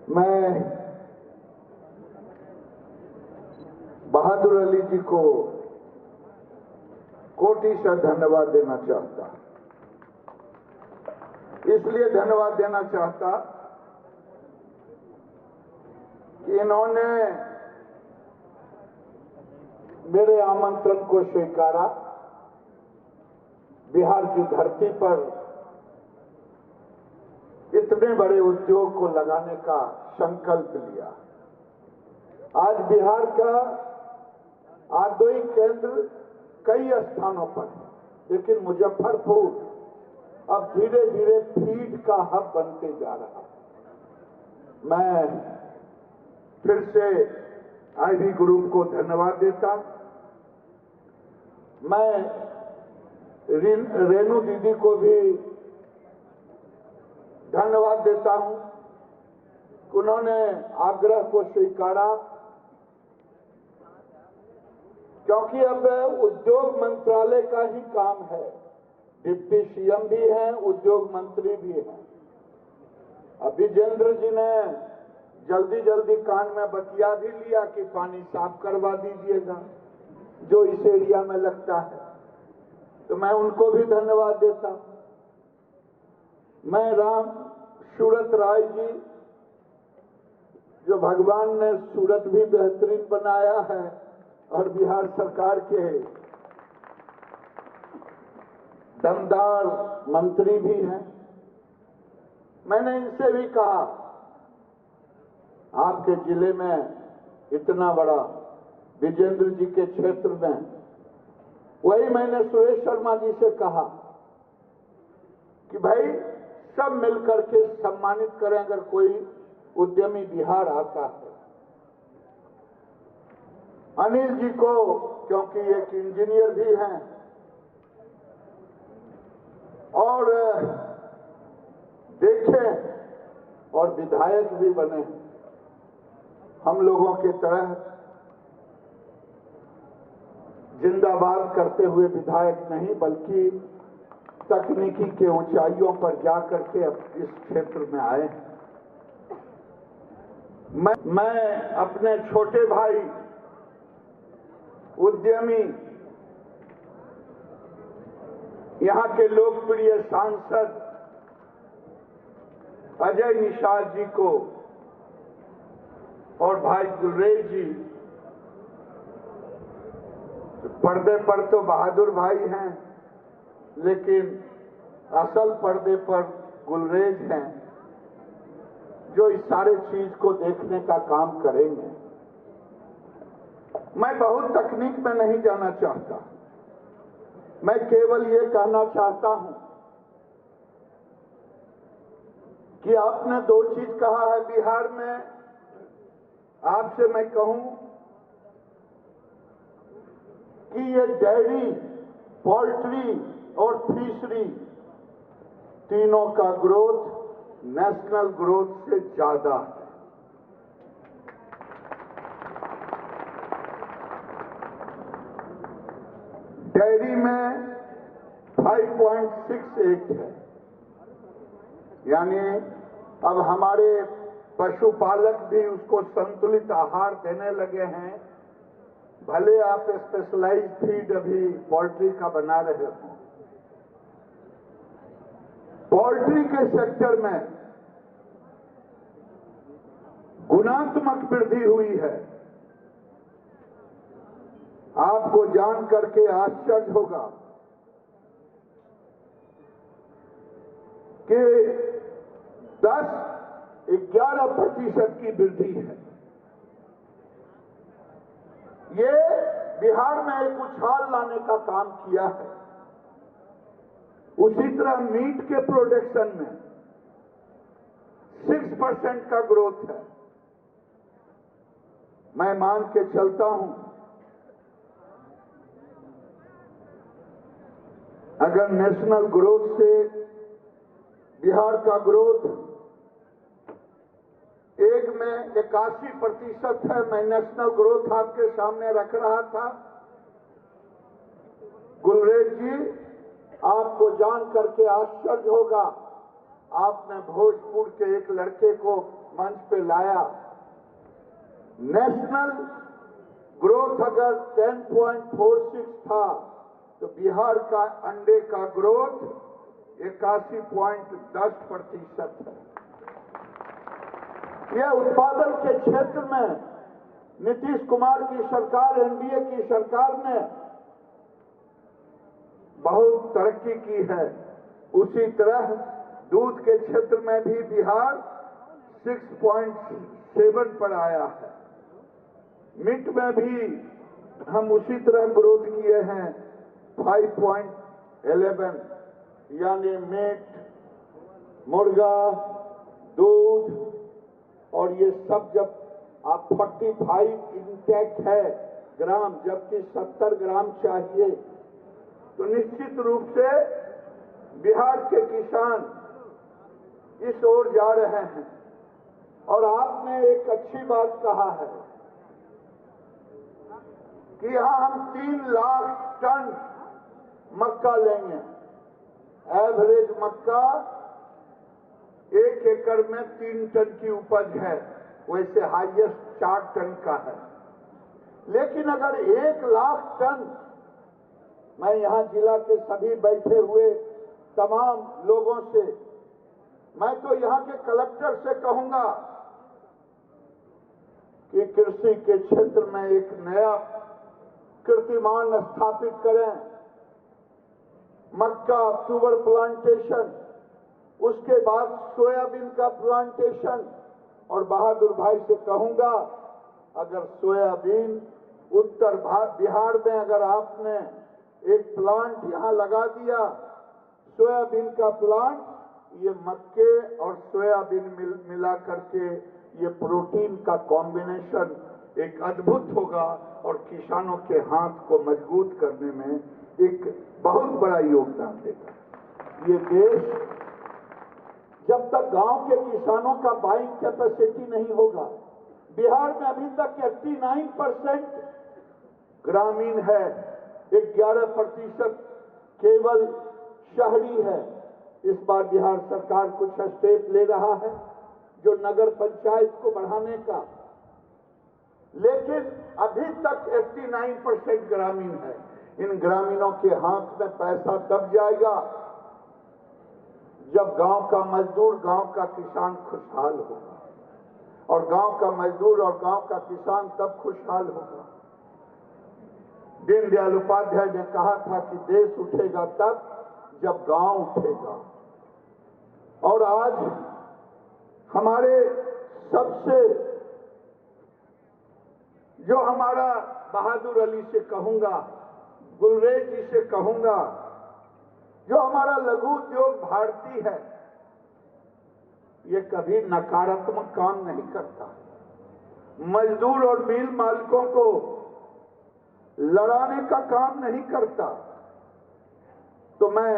मैं बहादुर अली जी को कोटि से धन्यवाद देना चाहता। इसलिए धन्यवाद देना चाहता कि इन्होंने मेरे आमंत्रण को स्वीकारा, बिहार की धरती पर इतने बड़े उद्योग को लगाने का संकल्प लिया। आज बिहार का औद्योगिक केंद्र कई स्थानों पर है, लेकिन मुजफ्फरपुर अब धीरे धीरे फीड का हब बनते जा रहा है। मैं फिर से आईवी ग्रुप को धन्यवाद देता। मैं रेणु दीदी को भी धन्यवाद देता हूं कि उन्होंने आग्रह को स्वीकारा, क्योंकि अब उद्योग मंत्रालय का ही काम है। डिप्टी सीएम भी हैं, उद्योग मंत्री भी हैं। अब विजेंद्र जी ने जल्दी जल्दी कान में बतिया भी लिया कि पानी साफ करवा दीजिएगा जो इस एरिया में लगता है, तो मैं उनको भी धन्यवाद देता। मैं राम सूरत राय जी, जो भगवान ने सूरत भी बेहतरीन बनाया है और बिहार सरकार के दमदार मंत्री भी हैं, मैंने इनसे भी कहा आपके जिले में इतना बड़ा विजेंद्र जी के क्षेत्र में, वही मैंने सुरेश शर्मा जी से कहा कि भाई सब मिलकर के सम्मानित करें अगर कोई उद्यमी बिहार आता है। अनिल जी को, क्योंकि एक इंजीनियर भी हैं और देखें और विधायक भी बने, हम लोगों की तरह जिंदाबाद करते हुए विधायक नहीं, बल्कि तकनीकी के ऊंचाइयों पर जाकर के अब इस क्षेत्र में आए। मैं अपने छोटे भाई उद्यमी, यहां के लोकप्रिय सांसद अजय निषाद जी को और भाई गुलरेज जी, पर्दे पर तो बहादुर भाई हैं, लेकिन असल पर्दे पर गुलरेज हैं, जो इस सारे चीज को देखने का काम करेंगे। मैं बहुत तकनीक में नहीं जाना चाहता, मैं केवल ये कहना चाहता हूं कि आपने दो चीज कहा है बिहार में। आपसे मैं कहूं कि ये डेयरी, पोल्ट्री और फिशरी तीनों का ग्रोथ नेशनल ग्रोथ से ज्यादा है। डेयरी में 5.68 है, यानी अब हमारे पशुपालक भी उसको संतुलित आहार देने लगे हैं। भले आप स्पेशलाइज्ड फीड अभी पोल्ट्री का बना रहे हो। पोल्ट्री के सेक्टर में गुणात्मक वृद्धि हुई है। आपको जान करके आश्चर्य होगा कि 10-11% की वृद्धि है। ये बिहार में एक उछाल लाने का काम किया है। उसी तरह मीट के प्रोडक्शन में 6% का ग्रोथ है। मैं मान के चलता हूं, अगर नेशनल ग्रोथ से बिहार का ग्रोथ एक में 81% है। मैं नेशनल ग्रोथ आपके सामने रख रहा था। गुलरेज जी, आपको जान करके आश्चर्य होगा आपने भोजपुर के एक लड़के को मंच पे लाया। नेशनल ग्रोथ अगर 10.46 था तो बिहार का अंडे का ग्रोथ 81.10% है। यह उत्पादन के क्षेत्र में नीतीश कुमार की सरकार, एनडीए की सरकार ने बहुत तरक्की की है। उसी तरह दूध के क्षेत्र में भी बिहार 6.7 पर आया है। मीट में भी हम उसी तरह ग्रोथ किए हैं 5.11, यानी मीट, मुर्गा, दूध, और ये सब जब आप 45 इंटेक है ग्राम, जबकि 70 ग्राम चाहिए, तो निश्चित रूप से बिहार के किसान इस ओर जा रहे हैं। और आपने एक अच्छी बात कहा है कि यहां हम 3 लाख टन मक्का लेंगे। एवरेज मक्का 1 एकड़ में 3 टन की उपज है, वैसे हाईएस्ट 4 टन का है। लेकिन अगर 1 लाख टन, मैं यहां जिला के सभी बैठे हुए तमाम लोगों से, मैं तो यहां के कलेक्टर से कहूंगा कि कृषि के क्षेत्र में एक नया कीर्तिमान स्थापित करें। मक्का शुगर प्लांटेशन, उसके बाद सोयाबीन का प्लांटेशन, और बहादुर भाई से कहूंगा अगर सोयाबीन उत्तर बिहार में अगर आपने एक प्लांट यहां लगा दिया, सोयाबीन का प्लांट, ये मक्के और सोयाबीन मिला करके ये प्रोटीन का कॉम्बिनेशन एक अद्भुत होगा और किसानों के हाथ को मजबूत करने में एक बहुत बड़ा योगदान देगा। ये देश जब तक गांव के किसानों का बाइंग कैपेसिटी नहीं होगा, बिहार में अभी तक 89% ग्रामीण है, 11% केवल शहरी है। इस बार बिहार सरकार कुछ स्टेप ले रहा है जो नगर पंचायत को बढ़ाने का, लेकिन अभी तक 89% ग्रामीण है। इन ग्रामीणों के हाथ में पैसा तब जाएगा जब गांव का मजदूर, गांव का किसान खुशहाल होगा, और गांव का मजदूर और गांव का किसान तब खुशहाल होगा। दीनदयाल उपाध्याय ने कहा था कि देश उठेगा तब जब गांव उठेगा। और आज हमारे सबसे, जो हमारा बहादुर अली से कहूंगा, गुलरेज जी से कहूंगा, जो हमारा लघु उद्योग भारती है, ये कभी नकारात्मक काम नहीं करता। मजदूर और मिल मालिकों को लड़ाने का काम नहीं करता। तो मैं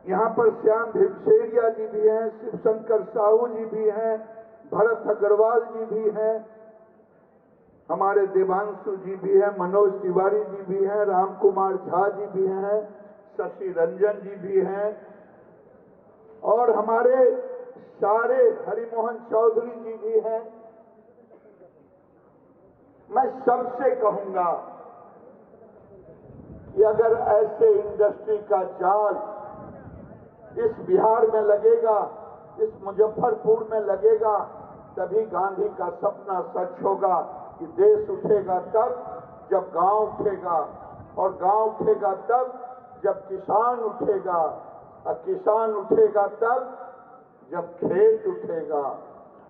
यहां पर श्याम भिवसेरिया जी भी हैं, शिवशंकर साहू जी भी हैं, भरत अग्रवाल जी भी हैं, हमारे देवांशु जी भी हैं, मनोज तिवारी जी भी हैं, राम कुमार झा जी भी हैं, शशि रंजन जी भी हैं, और हमारे सारे हरिमोहन चौधरी जी भी हैं। मैं सबसे कहूंगा कि अगर ऐसे इंडस्ट्री का जाल इस बिहार में लगेगा, इस मुजफ्फरपुर में लगेगा, तभी गांधी का सपना सच होगा कि देश उठेगा तब जब गांव उठेगा, और गांव उठेगा तब जब किसान उठेगा, और किसान उठेगा तब जब खेत उठेगा,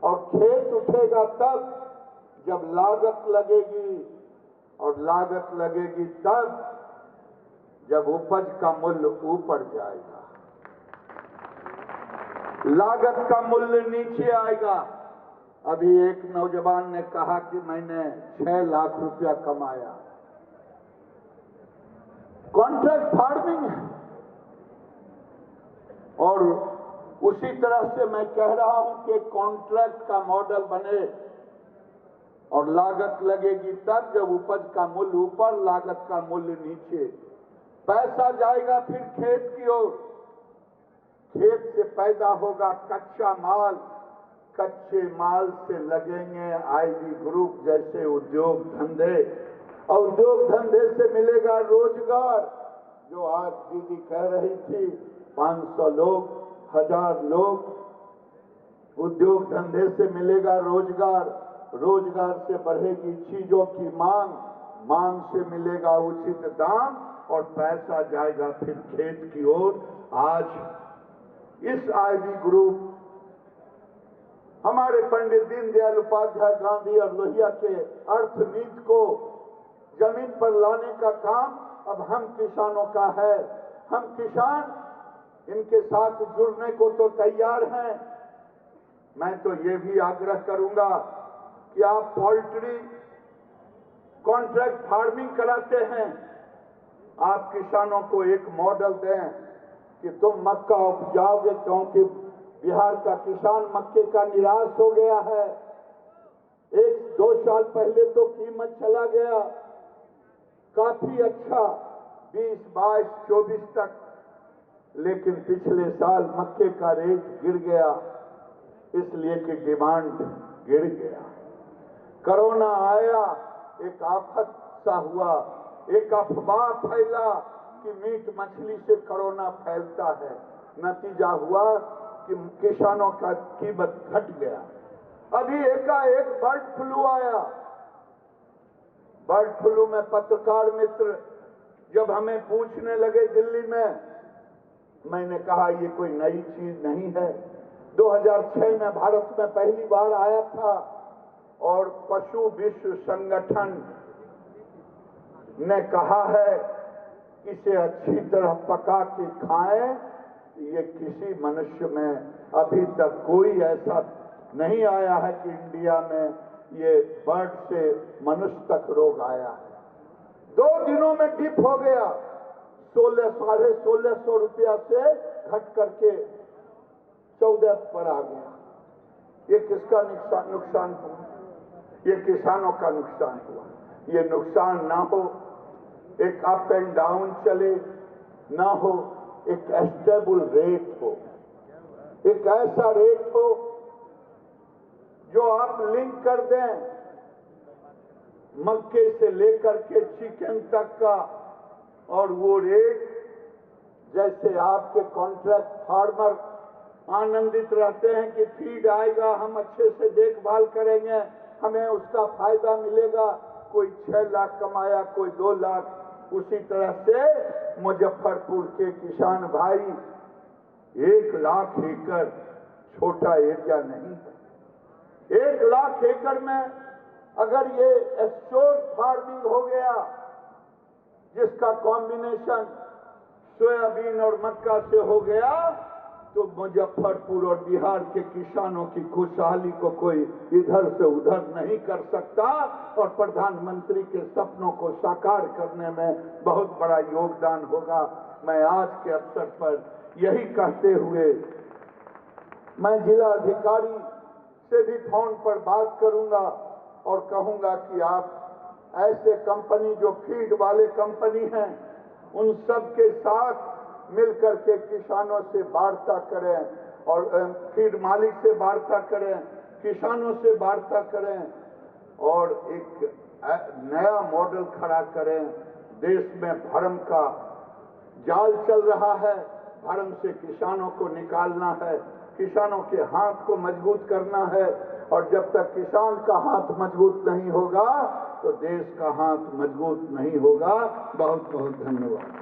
और खेत उठेगा तब जब लागत लगेगी, और लागत लगेगी तब जब उपज का मूल्य ऊपर जाएगा। लागत का मूल्य नीचे आएगा। अभी एक नौजवान ने कहा कि मैंने 6 लाख रुपया कमाया। कॉन्ट्रैक्ट फार्मिंग है, और उसी तरह से मैं कह रहा हूं कि कॉन्ट्रैक्ट का मॉडल बने, और लागत लगेगी तब जब उपज का मूल्य ऊपर, लागत का मूल्य नीचे। पैसा जाएगा फिर खेत की ओर, खेत से पैदा होगा कच्चा माल, कच्चे माल से लगेंगे आईबी ग्रुप जैसे उद्योग धंधे, और उद्योग धंधे से मिलेगा रोजगार। जो आज दीदी कह रही थी 500 लोग, 1000 लोग, उद्योग धंधे से मिलेगा रोजगार, रोजगार से बढ़ेगी चीजों की मांग, मांग से मिलेगा उचित दाम और पैसा जाएगा फिर खेत की ओर। आज इस आईबी ग्रुप हमारे पंडित दीनदयाल उपाध्याय गांधी और लोहिया के अर्थनीति को जमीन पर लाने का काम अब हम किसानों का है। हम किसान इनके साथ जुड़ने को तो तैयार हैं। मैं तो ये भी आग्रह करूंगा कि आप पोल्ट्री कॉन्ट्रैक्ट फार्मिंग कराते हैं, आप किसानों को एक मॉडल दें कि तुम मक्का उपजाओगे, क्योंकि बिहार का किसान मक्के का निराश हो गया है। 1-2 साल पहले तो कीमत चला गया काफी अच्छा 20, 22, 24 तक, लेकिन पिछले साल मक्के का रेट गिर गया, इसलिए कि डिमांड गिर गया। कोरोना आया, एक आफत सा हुआ, एक अफवाह फैला कि मीट मछली से कोरोना फैलता है। नतीजा हुआ कि किसानों का कीमत घट गया। अभी एकाएक बर्ड फ्लू आया। बर्ड फ्लू में पत्रकार मित्र जब हमें पूछने लगे दिल्ली में, मैंने कहा ये कोई नई चीज नहीं है। 2006 में भारत में पहली बार आया था और पशु विश्व संगठन ने कहा है इसे अच्छी तरह पका के खाएं। ये किसी मनुष्य में अभी तक कोई ऐसा नहीं आया है कि इंडिया में ये बर्ड से मनुष्य तक रोग आया है। 2 दिनों में डिप हो गया, 1600 रुपया से घट करके 14 पर आ गया। ये किसका नुकसान हुआ? ये किसानों का नुकसान हुआ। ये नुकसान ना हो, एक अप एंड डाउन चले, ना हो, एक स्टेबल रेट हो, एक ऐसा रेट हो जो आप लिंक कर दें मक्के से लेकर के चिकन तक का, और वो रेट जैसे आपके कॉन्ट्रैक्ट फार्मर आनंदित रहते हैं कि फीड आएगा, हम अच्छे से देखभाल करेंगे, हमें उसका फायदा मिलेगा। कोई 6 लाख कमाया, कोई 2 लाख। उसी तरह से मुजफ्फरपुर के किसान भाई 1 लाख एकड़ छोटा एरिया नहीं है। 1 लाख एकड़ में अगर ये एस्योर्ड फार्मिंग हो गया, जिसका कॉम्बिनेशन सोयाबीन और मक्का से हो गया, तो मुजफ्फरपुर और बिहार के किसानों की खुशहाली को कोई इधर से उधर नहीं कर सकता और प्रधानमंत्री के सपनों को साकार करने में बहुत बड़ा योगदान होगा। मैं आज के अवसर पर यही कहते हुए मैं जिला अधिकारी से भी फोन पर बात करूंगा और कहूंगा कि आप ऐसे कंपनी जो फीड वाले कंपनी हैं, उन सब के साथ मिलकर के किसानों से वार्ता करें और फीड मालिक से वार्ता करें, किसानों से वार्ता करें और एक नया मॉडल खड़ा करें। देश में भ्रम का जाल चल रहा है, भ्रम से किसानों को निकालना है, किसानों के हाथ को मजबूत करना है, और जब तक किसान का हाथ मजबूत नहीं होगा तो देश का हाथ मजबूत नहीं होगा। बहुत बहुत धन्यवाद।